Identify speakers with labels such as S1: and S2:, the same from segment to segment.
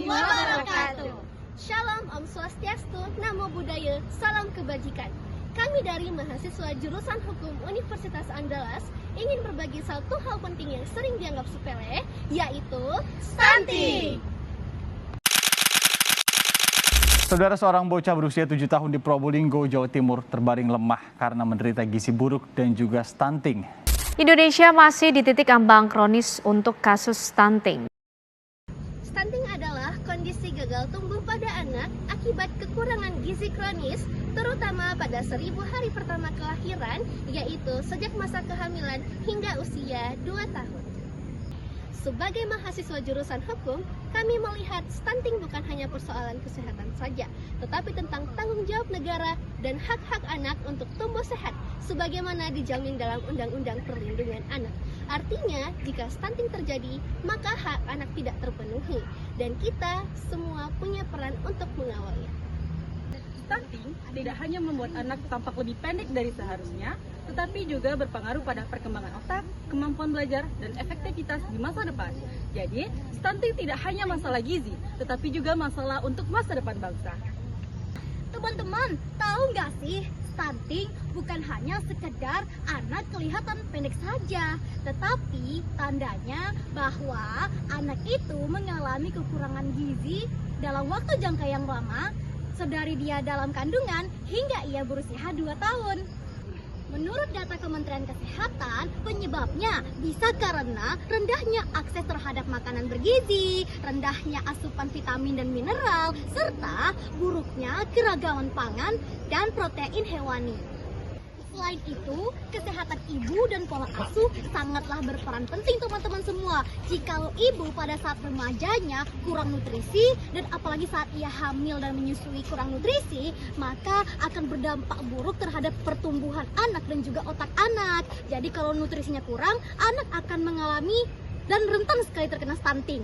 S1: wabarakatuh. Shalom, Om Swastiastu, Namo Buddhaya, Salam Kebajikan. Kami dari mahasiswa jurusan Hukum Universitas Andalas ingin berbagi satu hal penting yang sering dianggap sepele, yaitu stunting.
S2: Saudara, seorang bocah berusia 7 tahun di Probolinggo, Jawa Timur terbaring lemah karena menderita gizi buruk dan juga stunting.
S3: Indonesia masih di titik ambang kronis untuk kasus stunting.
S1: Stunting adalah kondisi gagal tumbuh pada anak akibat kekurangan gizi kronis, terutama pada 1000 hari pertama kelahiran, yaitu sejak masa kehamilan hingga usia 2 tahun. Sebagai mahasiswa jurusan hukum, kami melihat stunting bukan hanya persoalan kesehatan saja, tetapi tentang tanggung jawab negara dan hak-hak anak untuk tumbuh sehat, sebagaimana dijamin dalam Undang-Undang Perlindungan Anak. Artinya, jika stunting terjadi, maka hak anak tidak terpenuhi, dan kita semua punya peran untuk mengawalnya.
S4: Stunting tidak hanya membuat anak tampak lebih pendek dari seharusnya, tetapi juga berpengaruh pada perkembangan otak, kemampuan belajar, dan efektivitas di masa depan. Jadi, stunting tidak hanya masalah gizi, tetapi juga masalah untuk masa depan bangsa.
S5: Teman-teman, tahu nggak sih, stunting bukan hanya sekedar anak kelihatan pendek saja, tetapi tandanya bahwa anak itu mengalami kekurangan gizi dalam waktu jangka yang lama, sedari dia dalam kandungan hingga ia berusia 2 tahun. Menurut data Kementerian Kesehatan, penyebabnya bisa karena rendahnya akses terhadap makanan bergizi, rendahnya asupan vitamin dan mineral, serta buruknya keragaman pangan dan protein hewani. Selain itu, kesehatan ibu dan pola asuh sangatlah berperan penting, teman-teman semua. Jikalau ibu pada saat remajanya kurang nutrisi, dan apalagi saat ia hamil dan menyusui kurang nutrisi, maka akan berdampak buruk terhadap pertumbuhan anak dan juga otak anak. Jadi kalau nutrisinya kurang, anak akan mengalami dan rentan sekali terkena stunting.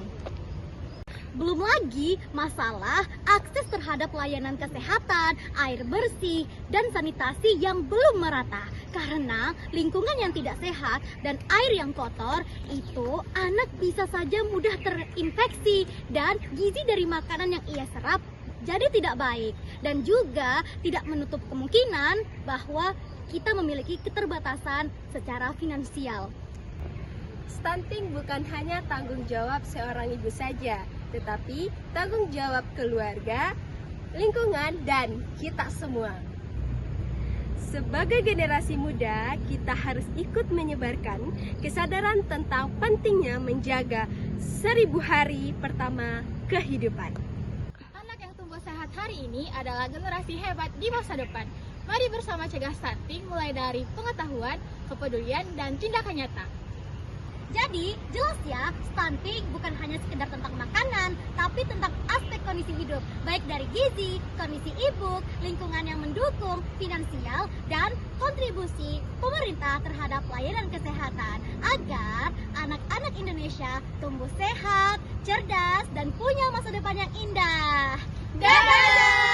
S5: Belum lagi masalah akses terhadap layanan kesehatan, air bersih, dan sanitasi yang belum merata. Karena lingkungan yang tidak sehat dan air yang kotor, itu anak bisa saja mudah terinfeksi dan gizi dari makanan yang ia serap jadi tidak baik. Dan juga tidak menutup kemungkinan bahwa kita memiliki keterbatasan secara finansial.
S1: Stunting bukan hanya tanggung jawab seorang ibu saja, tetapi tanggung jawab keluarga, lingkungan, dan kita semua. Sebagai generasi muda, kita harus ikut menyebarkan kesadaran tentang pentingnya menjaga 1000 hari pertama kehidupan.
S6: Anak yang tumbuh sehat hari ini adalah generasi hebat di masa depan. Mari bersama cegah stunting mulai dari pengetahuan, kepedulian, dan tindakan nyata.
S5: Jadi, jelas ya, stunting bukan hanya sekedar tentang makanan, tapi tentang aspek kondisi hidup, baik dari gizi, kondisi ibu, lingkungan yang mendukung, finansial, dan kontribusi pemerintah terhadap layanan kesehatan, agar anak-anak Indonesia tumbuh sehat, cerdas, dan punya masa depan yang indah. Dadah!